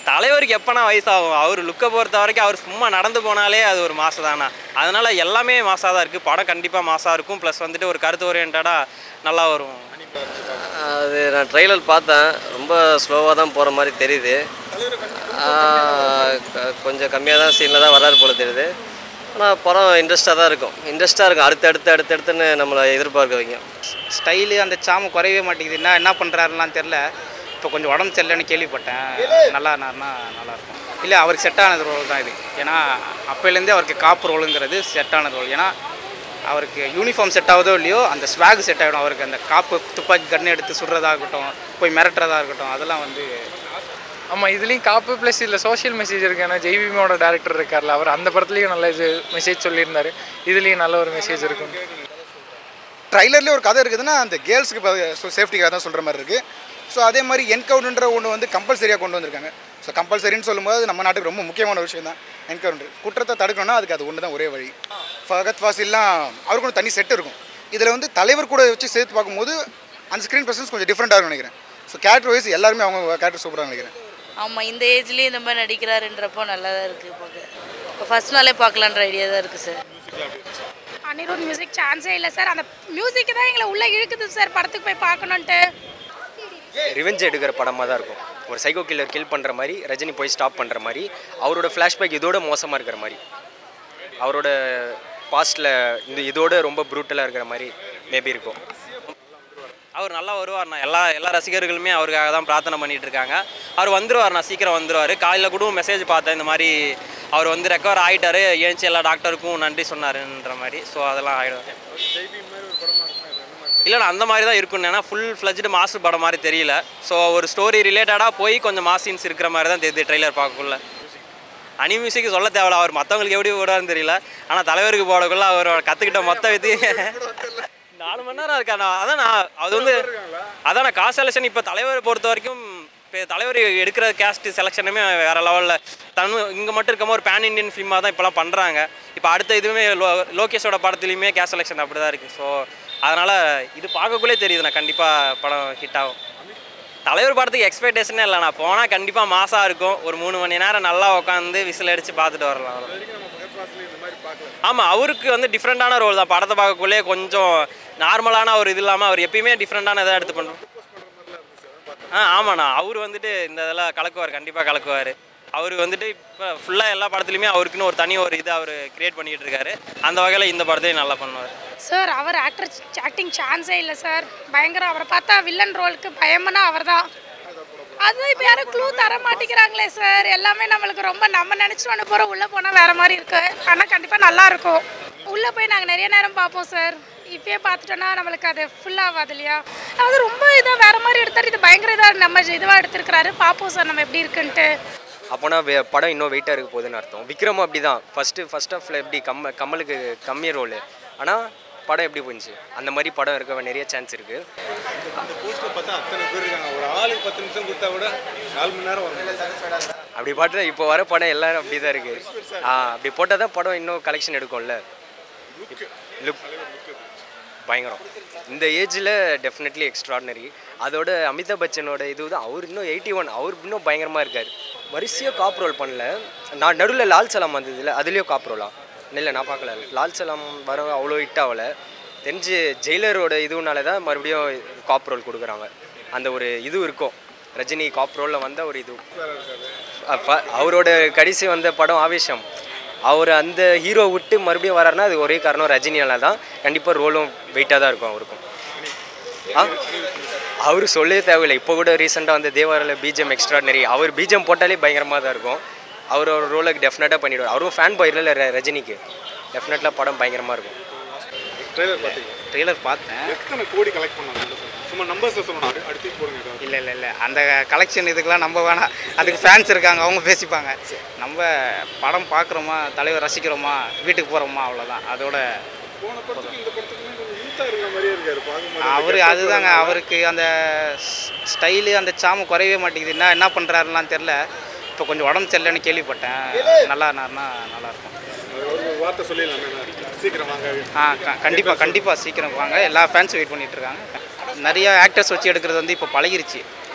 தலைவருக்கு எப்போனா வயசாகும். அவர் லுக்கை பொறுத்த வரைக்கும் அவர் சும்மா நடந்து போனாலே அது ஒரு மாசம் தானா. அதனால் எல்லாமே மாசாக தான் இருக்குது. படம் கண்டிப்பாக மாசாக இருக்கும். ப்ளஸ் வந்துட்டு ஒரு கருத்து ஓரியன்டாக நல்லா வரும். அது நான் ட்ரெய்லர் பார்த்தேன். ரொம்ப ஸ்லோவாக தான் போகிற மாதிரி தெரியுது. கொஞ்சம் கம்மியாக தான் சீனில் தான் வராது போல தெரியுது. ஆனால் படம் இன்ட்ரெஸ்ட்டாக தான் இருக்கும். அடுத்தடுத்துன்னு நம்மளை எதிர்பார்க்க வைக்கும். ஸ்டைலு அந்த சாம குறையவே மாட்டேங்குதுன்னா என்ன பண்ணுறாருலாம் தெரில. இப்போ கொஞ்சம் உடம்பு சரியில்லைன்னு கேள்விப்பட்டேன். நல்லா நல்லாயிருக்கும். இல்லை, அவருக்கு செட் ஆனது ரோல் தான் இது. ஏன்னா அப்போலேருந்தே அவருக்கு காப்பு ரோலுங்கிறது செட் ஆனது ரோல். ஏன்னா அவருக்கு யூனிஃபார்ம் செட் ஆகுதோ இல்லையோ அந்த ஸ்வாக் செட் ஆகிடும். அவருக்கு அந்த காப்பு துப்பாக்கி கண்ணை எடுத்து சுடுறதா இருக்கட்டும், போய் மிரட்டுறதா இருக்கட்டும், அதெல்லாம் வந்து ஆமாம். இதுலேயும் காப்பு ப்ளஸ் இதில் சோஷியல் மெசேஜ் இருக்குது. ஏன்னா ஜெய்பீமோட டேரக்டர் இருக்கார்ல, அவர் அந்த படத்துலேயும் நல்ல மெசேஜ் சொல்லியிருந்தார். இதுலேயும் நல்ல ஒரு மெசேஜ் இருக்கும். ட்ரைலர்லேயே ஒரு கதை இருக்குதுன்னா அந்த கேர்ள்ஸுக்கு இப்போ சேஃப்டிக்காக தான் சொல்கிற மாதிரி இருக்குது. ஸோ அதே மாதிரி என்கவுண்டர் ஒன்று வந்து கம்பல்சரியாக கொண்டு வந்திருக்காங்க. ஸோ கம்பல்சரின்னு சொல்லும்போது நம்ம நாட்டுக்கு ரொம்ப முக்கியமான விஷயம் தான் என்கவுண்டர். குற்றத்தை தடுக்கணும்னா அதுக்கு அது ஒன்று தான் ஒரே வழி. ஃபகத் ஃபாசில்லாம் அவருக்கு ஒன்று தனி செட் இருக்கும். இதில் வந்து தலைவர் கூட வச்சு சேர்த்து பார்க்கும்போது அந்த ஸ்க்ரீன் ப்ரெசன்ஸ் கொஞ்சம் டிஃப்ரெண்ட்டாக இருக்கும்னு நினைக்கிறேன். ஸோ கேரக்டர் வைஸ் எல்லாருமே அவங்க கேரக்டர் சூப்பராக நினைக்கிறேன். ஆமாம், இந்த ஏஜ்லேயே இந்த மாதிரி நடிக்கிறாருன்றப்போ நல்லா தான் இருக்குது பார்க்க. இப்போ ஃபஸ்ட் நாளே பார்க்கலான்ற ஐடியா தான் இருக்குது சார். அனிருத் மியூசிக் சான்ஸே இல்லை சார். அந்த மியூசிக்கு தான் எங்களை உள்ளே இழுக்குது சார் படத்துக்கு போய் பார்க்கணுன்ட்டு. ரிவெஞ்ச் எடுக்கிற படமாக தான் இருக்கும். ஒரு சைக்கோ கில்லர் கில் பண்ணுற மாதிரி, ரஜினி போய் ஸ்டாப் பண்ணுற மாதிரி, அவரோட ஃப்ளாஷ்பேக் இதோட மோசமாக இருக்கிற மாதிரி, அவரோட பாஸ்ட்டில் இதோட ரொம்ப ப்ரூட்டலாக இருக்கிற மாதிரி மேபி இருக்கும். அவர் நல்லா வருவார்ண்ணா. எல்லா ரசிகர்களுமே அவருக்காக தான் பிரார்த்தனை பண்ணிகிட்டு இருக்காங்க. அவர் வந்துடுவார்ண்ணா, சீக்கிரம் வந்துடுவார். காலையில் கூட மெசேஜ் பார்த்தேன், இந்த மாதிரி அவர் வந்து ரெக்கவர் ஆகிட்டார், ஏஞ்சி எல்லா டாக்டருக்கும் நன்றி சொன்னாருன்ற மாதிரி. ஸோ அதெல்லாம் ஆகிடும். இல்லைண்ணா, அந்த மாதிரி தான் இருக்குன்னு. ஏன்னா ஃபுல் ஃப்ளஜ்டு மாசு படம் மாதிரி தெரியல. ஸோ ஒரு ஸ்டோரி ரிலேட்டடாக போய் கொஞ்சம் மாஸ் சீன்ஸ் இருக்கிற மாதிரி தான் தெரியுது ட்ரெய்லர் பார்க்கக்குள்ள. அனி மியூசிக்கு சொல்ல தேவையில்ல, அவர் மற்றவங்களுக்கு எப்படி போடுவார்னு தெரியல. ஆனால் தலைவருக்கு போடக்குள்ள அவர் கற்றுக்கிட்ட மொத்த வித்தி 4 மணி நேரம் இருக்காண்ணா. அதான் காஸ்ட் செலெக்ஷன் இப்போ தலைவரை பொறுத்த வரைக்கும் இப்போ தலைவர் எடுக்கிற கேஸ்ட் செலெக்ஷனுமே வேறு லெவலில் இங்கே மட்டும் இருக்காமல் ஒரு பேன் இண்டியன் ஃபிலிமாக தான் இப்போலாம் பண்ணுறாங்க. இப்போ அடுத்த இதுவுமே லோகேஷோட படத்துலையுமே கேஸ்ட் செலெக்ஷன் அப்படி தான் இருக்குது. ஸோ அதனால் இது பார்க்கக்குள்ளே தெரியுதுண்ணா, கண்டிப்பாக படம் ஹிட் ஆகும். தலைவர் படத்துக்கு எக்ஸ்பெக்டேஷனே இல்லைண்ணா. போனால் கண்டிப்பாக மாசாக இருக்கும். ஒரு 3 மணி நேரம் நல்லா உட்காந்து விசில் அடித்து பார்த்துட்டு வரலாம். ஆமாம், அவருக்கு வந்து டிஃப்ரெண்ட்டான ரோல் தான். படத்தை பார்க்கக்குள்ளே கொஞ்சம் நார்மலான ஒரு இது இல்லாமல் அவர் எப்பயுமே டிஃப்ரெண்ட்டான இதாக எடுத்து பண்ணுறோம். ஆமாண்ணா, அவர் வந்துட்டு இந்த இதெல்லாம் கலக்குவார், கண்டிப்பாக கலக்குவார். அவர் வந்துட்டு இப்போ ஃபுல்லாக எல்லா படத்துலையுமே அவருக்குன்னு ஒரு தனி ஒரு இது அவர் கிரியேட் பண்ணிகிட்டு இருக்காரு. அந்த வகையில் இந்த படத்தையும் நல்லா பண்ணுவார் சார். அவர் ஆக்டிங் சான்ஸே இல்லை சார். பயங்கரம். அவரை பார்த்தா வில்லன் ரோலுக்கு பயம்னா அவர் தான். அதுதான் இப்போ யாரும் க்ளூ தர மாட்டேங்கிறாங்களே சார். எல்லாமே நம்மளுக்கு ரொம்ப நம்ம நினச்சிட்டு ஒன்று போகிறோம். உள்ளே போனால் வேறு மாதிரி இருக்குது. ஆனால் கண்டிப்பாக நல்லாயிருக்கும். உள்ளே போய் நாங்கள் நிறைய நேரம் பார்ப்போம் சார். இப்போயே பார்த்துட்டோன்னா நம்மளுக்கு அது ஃபுல்லாகாது இல்லையா. அது ரொம்ப இதாக வேறு மாதிரி எடுத்தார். இது பயங்கர இதாக நம்ம இதுவாக எடுத்துருக்கிறாரு. பார்ப்போம் சார் நம்ம எப்படி இருக்குன்ட்டு. அப்போனா படம் இன்னும் வெயிட்டாக இருக்க போகுதுன்னு அர்த்தம். விக்ரம் அப்படி தான் ஃபஸ்ட் ஆஃபில் எப்படி கமலுக்கு கம்மி ரோலு, ஆனால் படம் எப்படி போயிடுச்சு அந்த மாதிரி படம் இருக்க நிறைய சான்ஸ் இருக்குது. அப்படி பார்த்தா இப்போ வர படம் எல்லோரும் அப்படி தான் இருக்குது. அப்படி போட்டால் தான் படம் இன்னும் கலெக்ஷன் எடுக்கும்ல. லுக் பயங்கரம். இந்த ஏஜில் டெஃபினெட்லி எக்ஸ்ட்ராடினரி. அதோட அமிதாப் பச்சனோட இது தான். அவர் இன்னும் 81, அவர் இன்னும் பயங்கரமாக இருக்கார். வரிசையாக காப் ரோல் பண்ணல. நான் நடுவில் லால் சலாம் வந்ததில்ல, அதுலேயும் காப் ரோலா இல்லை நான் பார்க்கல. லால் சலாம் வர அவ்வளோ ஹிட் ஆகலை. தெரிஞ்சு ஜெயிலரோட இதுனால தான் மறுபடியும் காப் ரோல் கொடுக்குறாங்க. அந்த ஒரு இது இருக்கும். ரஜினி காப் ரோலில் வந்த ஒரு இது. அவரோட கடைசி வந்த படம் ஆவேஷம். அவர் அந்த ஹீரோ விட்டு மறுபடியும் வராருன்னா அது ஒரே காரணம் ரஜினியால் தான். கண்டிப்பாக ரோலும் வெயிட்டாக தான் இருக்கும் அவருக்கும். அவர் சொல்லவே தேவையில்லை. இப்போ கூட ரீசெண்டாக வந்து தேவாரில் பிஜிஎம் எக்ஸ்ட்ராடினரி. அவர் பிஜிஎம் போட்டாலே பயங்கரமாக தான் இருக்கும். அவர் ஒரு ரோலுக்கு டெஃபினட்டாக பண்ணிவிடுவார். அவரும் ஃபேன் பாய் இல்லை ரஜினிக்கு. டெஃபினட்டாக படம் பயங்கரமாக இருக்கும். ட்ரெய்லர் பார்த்தேன். எத்தனை கோடி கலெக்ட் பண்ணாங்க? சும்மா நம்பர்ஸில் சொல்லணும். அடுத்து போடுங்க. இல்லை அந்த கலெக்ஷன் இதுக்கெலாம் நம்ம வேணாம். அதுக்கு ஃபேன்ஸ் இருக்காங்க, அவங்க பேசிப்பாங்க. நம்ம படம் பார்க்குறோமா, தலைவர் ரசிக்கிறோமா, வீட்டுக்கு போகிறோமா, அவ்வளோதான். அதோட அவர் அதுதாங்க. அவருக்கு அந்த ஸ்டைலு அந்த சாம குறையவே மாட்டேங்குதுன்னா என்ன பண்ணுறாருலாம் தெரில. இப்போ கொஞ்சம் உடம்பு சரியில்லைன்னு கேள்விப்பட்டேன். நல்லாயிருக்கும். கண்டிப்பாக சீக்கிரம் வாங்க. எல்லா ஃபேன்ஸும் வெயிட் பண்ணிகிட்டு இருக்காங்க. நிறைய ஆக்டர்ஸ் வச்சு எடுக்கிறது வந்து இப்போ பழகிருச்சு.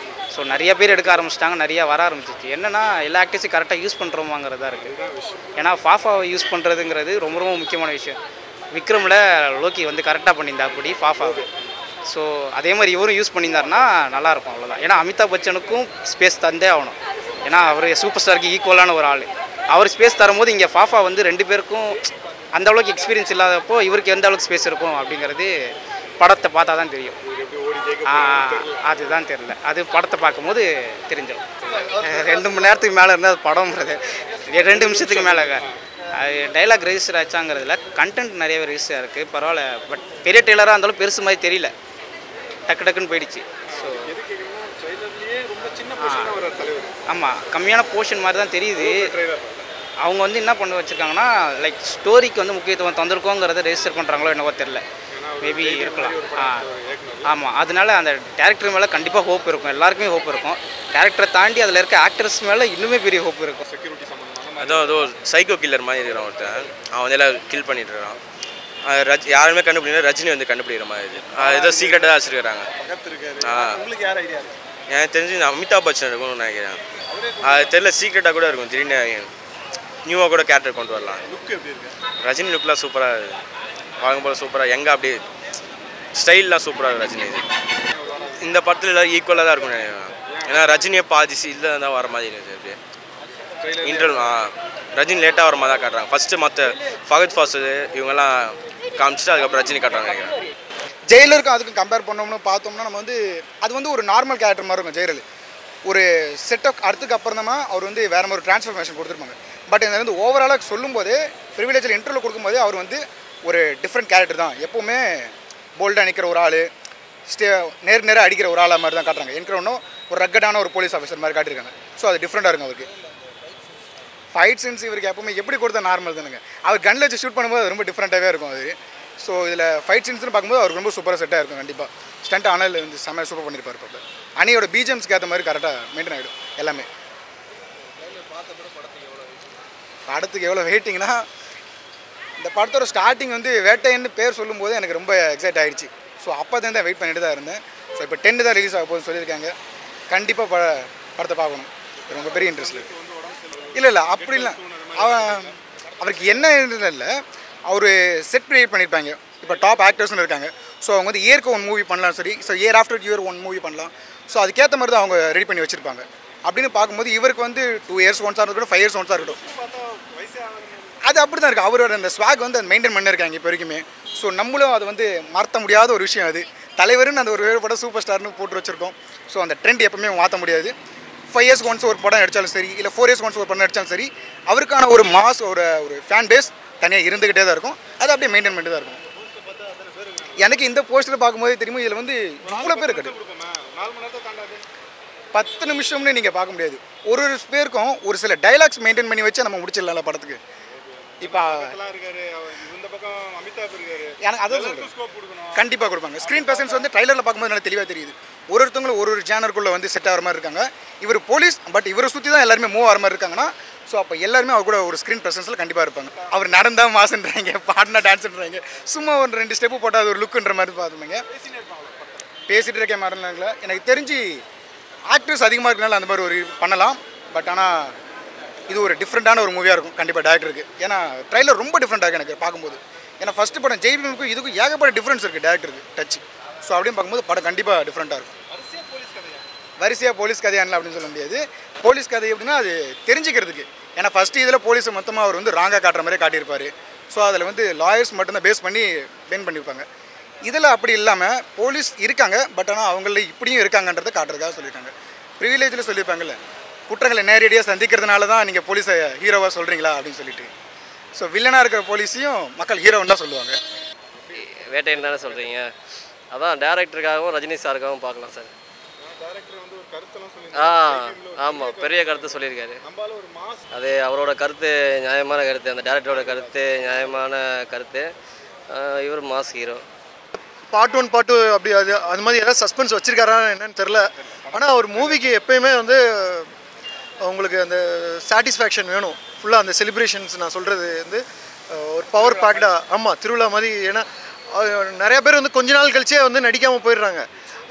ஸோ நிறைய பேர் எடுக்க ஆரம்பிச்சிட்டாங்க, நிறைய வர ஆரம்பிச்சிச்சு. என்னென்னா எல்லா ஆக்டர்ஸையும் கரெக்டாக யூஸ் பண்ணுறோமாங்கிறதா இருக்குது. ஏன்னா ஃபாஃபாவை யூஸ் பண்ணுறதுங்கிறது ரொம்ப ரொம்ப முக்கியமான விஷயம். விக்ரமில் லோக்கி வந்து கரெக்டாக பண்ணியிருந்தா அப்படி ஃபாஃபாவை. ஸோ அதே மாதிரி இவரும் யூஸ் பண்ணியிருந்தாருன்னா நல்லாயிருக்கும், அவ்வளோதான். ஏன்னா அமிதாப் பச்சனுக்கும் ஸ்பேஸ் தந்தே ஆகணும். ஏன்னா அவர் சூப்பர் ஸ்டாருக்கு ஈக்குவலான ஒரு ஆள். அவர் ஸ்பேஸ் தரும்போது இங்கே ஃபாஃபா வந்து 2 பேருக்கும் அந்த அளவுக்கு எக்ஸ்பீரியன்ஸ் இல்லாதப்போ இவருக்கு எந்த அளவுக்கு ஸ்பேஸ் இருக்கும் அப்படிங்கிறது படத்தை பார்த்தா தான் தெரியும். அதுதான் தெரியல, அது படத்தை பார்க்கும்போது தெரிஞ்சிடும். 2 மணி நேரத்துக்கு மேலே இருந்தால் அது படம்ன்றது 2 நிமிஷத்துக்கு மேலே அது டைலாக் ரெஜிஸ்டர் ஆச்சாங்கிறதுல கண்டென்ட் நிறையவே ரெஜிஸ்டர் இருக்குது, பரவாயில்ல. பட் பெரிய டெய்லராக இருந்தாலும் பெருசு மாதிரி தெரியல, டக்கு டக்குன்னு போயிடுச்சு. ஸோ ஆமாம், கம்மியான போர்ஷன் மாதிரி தான் தெரியுது. அவங்க வந்து என்ன பண்ண வச்சுருக்காங்கன்னா லைக் ஸ்டோரிக்கு வந்து முக்கியத்துவம் தந்திருக்கோங்கிறத ரெஜிஸ்டர் பண்ணுறாங்களோ என்னவோ தெரில, மேபி இருக்கலாம். ஆமாம், அதனால அந்த டேரக்டர் மேலே கண்டிப்பாக ஹோப் இருக்கும், எல்லாருக்குமே ஹோப் இருக்கும். டேரக்டரை தாண்டி அதில் இருக்க ஆக்டர்ஸ் மேலே இன்னுமே பெரிய ஹோப் இருக்கும். அதோ சைக்கோ கில்லர் மாதிரி இருக்கிறான் ஒருத்தன், அவன் வந்து எல்லாம் கில் பண்ணிட்டு இருக்கான். யாருமே கண்டுபிடிக்கல, ரஜினி வந்து கண்டுபிடிக்கிற மாதிரி ஏதோ சீக்கிரட்டாக தான் வச்சுருக்காங்க. எனக்கு தெரிஞ்சு அமிதாப் பச்சன் இருக்கும்னு நினைக்கிறேன். அது தெரியல, சீக்கிரட்டாக கூட இருக்கும், திடீர்னு நியூவாக கூட கேரக்டர் கொண்டு வரலாம். ரஜினி லுக்லாம் சூப்பராக இருக்குது, பார்க்கும்போது சூப்பராக எங்கே அப்படியே ஸ்டைல்லாம் சூப்பராக இருக்குது ரஜினி. இந்த படத்தில் எல்லோரும் ஈக்குவலாக தான் இருக்கும்னு நினைக்கிறேன். ஏன்னா ரஜினியை பாதி இல்லை தான் வர மாதிரி இருக்குது. அப்படியே இன்டர்வியூ ரஜினி லேட்டாக வர மாதிரி தான் காட்டுறாங்க. ஃபஸ்ட்டு மற்ற ஃபகத் ஃபாசில் இவங்கெல்லாம் காமிச்சிட்டு அதுக்கப்புறம் ரஜினி காட்டுறாங்க நினைக்கிறேன். ஜெயிலருக்கும் அதுக்கும் கம்பேர் பண்ணோம்னு பார்த்தோம்னா நம்ம வந்து அது வந்து ஒரு நார்மல் கேரக்டர் மாதிரி இருக்கும். ஜெயலலிதா ஒரு செட்டப் அடுத்துக்கு அப்புறமா அவர் வந்து வேறு மாதிரி ஒரு டிரான்ஸ்ஃபர்மேஷன் கொடுத்துருப்பாங்க. பட் இதில் வந்து ஓவராலாக சொல்லும்போது ப்ரிவிலேஜில் இன்டர்வியூ கொடுக்கும்போது அவர் வந்து ஒரு டிஃப்ரெண்ட் கேரக்டர் தான். எப்போவுமே போல்டாக நிற்கிற ஒரு ஆள், நேராக அடிக்கிற ஒரு ஆளாக மாதிரி தான் காட்டுறாங்க. என்கிறவனும் ஒரு ரக்கடான ஒரு போலீஸ் ஆஃபீஸர் மாதிரி காட்டியிருக்காங்க. ஸோ அது டிஃப்ரெண்ட்டாக இருக்கும் அவருக்கு. ஃபைட் சீன்ஸ் இவருக்கு எப்பவுமே எப்படி கொடுத்தா நார்மல் தானுங்க. அவர் கன்னில் வச்சு ஷூட் பண்ணும்போது அது ரொம்ப டிஃப்ரெண்ட்டாகவே இருக்கும் அது. ஸோ இதில் ஃபைட் சீன்ஸ்னு பார்க்கும்போது அவருக்கு ரொம்ப சூப்பராக செட்டாக இருக்கும். கண்டிப்பாக ஸ்டண்ட் ஆனால் வந்து செம்ம சூப்பர் பண்ணியிருப்பார். இப்போ அணியோட பிஜிஎம்ஸ்க்கு ஏற்ற மாதிரி கரெக்டாக மெயின்டைன் ஆகிடும் எல்லாமே. படத்துக்கு எவ்வளோ வெயிட்டிங்னா, இந்த படத்தோட ஸ்டார்டிங் வந்து வேட்டைன்னு பேர் சொல்லும்போது எனக்கு ரொம்ப எக்ஸைட் ஆகிடுச்சு. ஸோ அப்போ தான் வெயிட் பண்ணிட்டு தான் இருந்தேன். ஸோ இப்போ 10 தான் ரிலீஸ் ஆக போகுதுன்னு சொல்லியிருக்காங்க. கண்டிப்பாக படத்தை பார்க்கணும், ரொம்ப பெரிய இன்ட்ரெஸ்ட் இருக்குது. இல்லை அப்படி இல்லை, அவருக்கு என்ன இல்லை, அவர் செட் க்ரியேட் பண்ணியிருப்பாங்க. இப்போ டாப் ஆக்டர்ஸ்னு இருக்காங்க. ஸோ அவங்க வந்து இயருக்கு 1 மூவி பண்ணலாம், சரி. So year after year 1 movie பண்ணலாம். ஸோ அதுக்கேற்ற மாதிரி தான் அவங்க ரெடி பண்ணி வச்சுருப்பாங்க. அப்படின்னு பார்க்கும்போது இவருக்கு வந்து 2 இயர்ஸ் ஒன்ஸாக இருக்கட்டும், 5 இயர்ஸ் ஒன்ஸாக இருக்கட்டும், அது அப்படி தான் இருக்குது. அவரோட அந்த ஸ்வாக் வந்து அது மெயின்டைன் பண்ணியிருக்காங்க இப்போ வரைக்குமே. ஸோ நம்மளும் அது வந்து மாற்ற முடியாத ஒரு விஷயம். அது தலைவருன்னு அந்த ஒரு படம் சூப்பர் ஸ்டார்னு போட்டு வச்சுருக்கோம். ஸோ அந்த ட்ரெண்ட் எப்பவுமே மாற்ற முடியாது. 5 இயர்ஸ் ஒன்ஸ் ஒரு படம் நடித்தாலும் சரி, இல்லை 4 இயர்ஸ் ஒன்ஸ் ஒரு படம் நடித்தாலும் சரி, அவருக்கான ஒரு மாஸ் ஒரு ஃபேன் பேஸ் தனியாக இருந்துக்கிட்டே தான் இருக்கும். அது அப்படியே மெயின்டைன் பண்ணிட்டு தான் இருக்கும். எனக்கு இந்த போஸ்டர் பார்க்கும்போது தெரியுமா, இதில் வந்து இவ்வளோ பேர் இருக்குது. 10 நிமிஷம்னு நீங்கள் பார்க்க முடியாது. ஒரு பேருக்கும் ஒரு சில டைலாக்ஸ் மெயின்டைன் பண்ணி வச்சு நம்ம முடிச்சிடலாம்ல படத்துக்கு. இப்போ எனக்கு அதான் கண்டிப்பாக கொடுப்பாங்க. ஸ்க்ரீன் ப்ரெசன்ஸ் வந்து ட்ரைலரில் பார்க்கும்போது நல்லா தெளிவாக தெரியுது. ஒருத்தவங்களும் ஒரு ஜேனருக்குள்ளே வந்து செட் ஆகிற மாதிரி இருக்காங்க. இவர் போலீஸ், பட் இவரை சுற்றி தான் எல்லாருமே மூவ் ஆகிற மாதிரி இருக்காங்கன்னா, ஸோ அப்போ எல்லாருமே அவர் கூட ஒரு ஸ்க்ரீன் ப்ரெசன்ஸில் கண்டிப்பாக இருப்பாங்க. அவர் நடந்தால் மாசுன்றாங்க, பாடினா டான்ஸ்ன்றாங்க, சும்மா ஒரு 2 ஸ்டெப்பு போட்டால் அது ஒரு லுக்குன்ற மாதிரி பார்த்துருப்பாங்க. பேசிகிட்டு இருக்க மாதிரினாங்கள எனக்கு தெரிஞ்சு ஆக்டர்ஸ் அதிகமாக இருக்கனால அந்த மாதிரி ஒரு பண்ணலாம். பட் ஆனால் இது ஒரு டிஃப்ரெண்ட்டான ஒரு மூவியாக இருக்கும் கண்டிப்பாக டேரக்டருக்கு. ஏன்னா ட்ரைலர் ரொம்ப டிஃப்ரெண்ட்டாக இருக்குது எனக்கு பார்க்கும்போது. ஏன்னா ஃபஸ்ட்டு படம் ஜெய்பீமுக்கும் இதுக்கும் ஏகப்பட்ட டிஃப்ரென்ஸ் இருக்குது டேரக்டருக்கு டச். ஸோ அப்படின்னு பார்க்கும்போது படம் கண்டிப்பாக டிஃப்ரெண்ட்டாக இருக்கும். வரிசையாக போலீஸ் கதையானல அப்படின்னு சொல்ல முடியாது. போலீஸ் கதை எப்படின்னா அது தெரிஞ்சுக்கிறதுக்கு. ஏன்னா ஃபஸ்ட்டு இதில் போலீஸை மொத்தமாக அவர் வந்து ராங்காக காட்டுற மாதிரி காட்டியிருப்பார். ஸோ அதில் வந்து லாயர்ஸ் மட்டும்தான் பேஸ் பண்ணி பெயின் பண்ணியிருப்பாங்க. இதில் அப்படி இல்லாமல் போலீஸ் இருக்காங்க, பட் ஆனால் அவங்கள இப்படியும் இருக்காங்கன்றதை காட்டுறதுக்காக சொல்லியிருக்காங்க. ப்ரிவிலேஜில் சொல்லியிருப்பாங்கல்ல, குற்றங்களை நேரடியாக சந்திக்கிறதுனால தான் நீங்கள் போலீஸை ஹீரோவாக சொல்கிறீங்களா அப்படின்னு சொல்லிட்டு. ஸோ வில்லனாக இருக்கிற போலீஸையும் மக்கள் ஹீரோன்னு தான் சொல்லுவாங்க. வேட்டைன்னு தானே சொல்கிறீங்க? அதான் டேரக்டருக்காகவும் ரஜினி சாருக்காகவும் பார்க்கலாம் சார். ஆமாம், பெரிய கருத்து சொல்லியிருக்காரு. அது அவரோட கருத்து நியாயமான கருத்து, அந்த டேரக்டரோட கருத்து நியாயமான கருத்து. இவர் மாஸ் ஹீரோ. பார்ட் 1 பார்ட் 2 அப்படி அது மாதிரி ஏதாவது சஸ்பென்ஸ் வச்சுருக்காரா என்னன்னு தெரில. ஆனால் ஒரு மூவிக்கு எப்போயுமே வந்து உங்களுக்கு அந்த சாட்டிஸ்ஃபேக்ஷன் வேணும். ஃபுல்லாக அந்த செலிப்ரேஷன்ஸ் நான் சொல்கிறது வந்து ஒரு பவர் பேக்டாக. ஆமாம், திருவிழா மாதிரி. ஏன்னா நிறையா பேர் வந்து கொஞ்ச நாள் கழிச்சே வந்து நடிக்காமல் போயிடுறாங்க.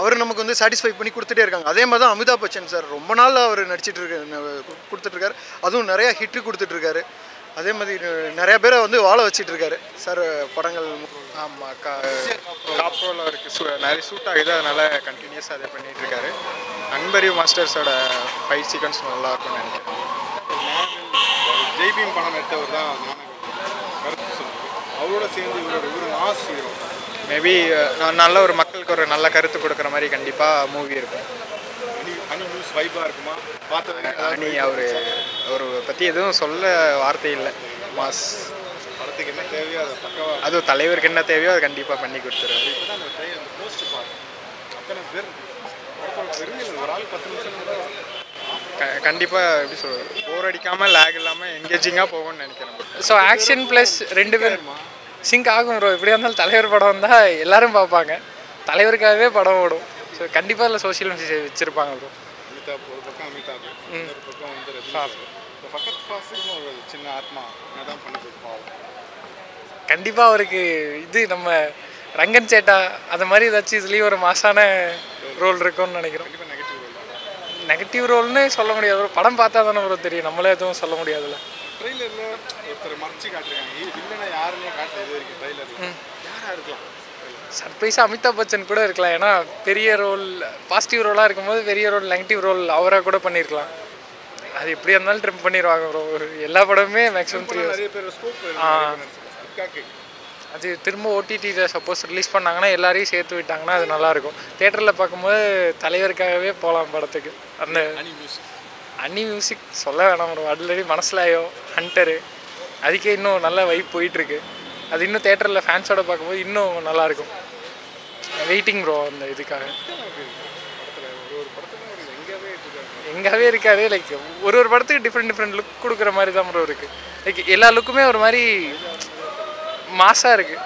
அவர் நமக்கு வந்து சாட்டிஸ்ஃபை பண்ணி கொடுத்துட்டே இருக்காங்க. அதே மாதிரி தான் அமிதாப் பச்சன் சார் ரொம்ப நாள் அவர் நடிச்சிட்டு கொடுத்துட்ருக்காரு. அதுவும் நிறையா ஹிட்டு கொடுத்துட்ருக்காரு. அதே மாதிரி நிறைய பேரை வந்து வாழ வச்சிட்டு இருக்காரு சார் படங்கள். ஆமாம், காப்ரோவில் இருக்குது, நிறைய சூட் ஆகுது, அதனால் கண்டினியூஸாக அதை பண்ணிகிட்டு இருக்காரு. அன்பரி மாஸ்டர்ஸோட ஃபைட் சீக்வன்ஸ் நல்லா இருக்கும்னு நினைக்கிறேன். ஜெய்பீம் படம் எடுத்தவர் தான் கருத்து சொல்லுது. அவரோட சேர்ந்து இவர் மாஸ் ஹீரோ. மேபி நல்ல ஒரு மக்களுக்கு ஒரு நல்ல கருத்து கொடுக்குற மாதிரி கண்டிப்பாக மூவி இருக்கும். அனி நியூஸ் வைப்பாக இருக்குமா? பார்த்தது அனி அவர் பற்றி எதுவும் சொல்ல வார்த்தை இல்லை. மாஸ் படத்துக்கு என்ன தேவையோ அதை பக்கவா, அதுவும் தலைவருக்கு என்ன தேவையோ அதை கண்டிப்பாக பண்ணி கொடுத்துருவாரு. இப்போ தான் அந்த போஸ்ட் பார்த்து அத்தனை பேர் வெறும் ஒரு ஆள் 10 நிமிஷம் கண்டிப்பாக எப்படி சொல்கிறது, போர் அடிக்காமல் லேக் இல்லாமல் என்கேஜிங்காக போகும்னு நினைக்கிறேன். ஸோ ஆக்ஷன் ப்ளஸ் 2 பேரும் சிங்க் ஆகும் ப்ரோ. எப்படியா இருந்தாலும் தலைவர் படம் வந்தால் எல்லாரும் பார்ப்பாங்க, தலைவருக்காகவே படம் ஓடும். ஸோ கண்டிப்பாக அதில் சோஷியல் மெசேஜ் வச்சுருப்பாங்க ப்ரோ. அமிதாப் ஒரு பக்கம், அமிதாப் ஒரு பக்கம் வந்து ரஜினி. இந்த பக்கத்து ஃபாஸ்ட்டுக்கும் ஒரு சின்ன ஆத்மா என்னதான் பண்ணி பாவம். கண்டிப்பாக அவருக்கு இது நம்ம ரங்கன் சேட்டா அந்த மாதிரி ஏதாச்சும் இதுலேயும் ஒரு மாசான ரோல் இருக்கும்னு நினைக்கிறோம். நெகட்டிவ் ரோல்னு சொல்ல முடியாது, ஒரு படம் பார்த்தா தானே ப்ரோ தெரியும், நம்மளே எதுவும் சொல்ல முடியாதுல்ல. ட்ரெய்லரில் ஒருத்தர் மறைச்சி காட்டுறாங்க, இல்லைன்னா யாருன்னே காட்டல இது வரைக்கும் ட்ரெய்லரில். யாராக இருக்கலாம்? சர்ப்ரைஸாக அமிதாப் பச்சன் கூட இருக்கலாம். ஏன்னா பெரிய ரோல் பாசிட்டிவ் ரோலாக இருக்கும்போது பெரிய ரோல் நெகட்டிவ் ரோல் அவராக கூட பண்ணியிருக்கலாம். அது எப்படியா இருந்தாலும் ட்ரிம் பண்ணிடுவாங்க ப்ரோ. எல்லா படமே மேக்ஸிமம் 3 நிறைய பேர் ஸ்கோப். அது திரும்ப ஓடிடியில் சப்போஸ் ரிலீஸ் பண்ணாங்கன்னா எல்லாரையும் சேர்த்து விட்டாங்கன்னா அது நல்லாயிருக்கும். தேட்டரில் பார்க்கும்போது தலைவருக்காகவே போகலாம் படத்துக்கு. அந்த அனி மியூசிக் சொல்ல வேணாம் ப்ரோ. ஆல்ரெடி மனசிலாயோ ஹண்டரு அதுக்கே இன்னும் நல்ல வைப் போயிட்டுருக்கு. அது இன்னும் தேட்டரில் ஃபேன்ஸோட பார்க்கும்போது இன்னும் நல்லாயிருக்கும். வெயிட்டிங் ப்ரோ அந்த இதுக்காக. எங்காவே இருக்காது. லைக் ஒரு படத்துக்கு டிஃப்ரெண்ட் லுக் கொடுக்குற மாதிரி தான் ப்ரோ இருக்குது. லைக் எல்லா லுக்குமே ஒரு மாதிரி மாசாக இருக்குது.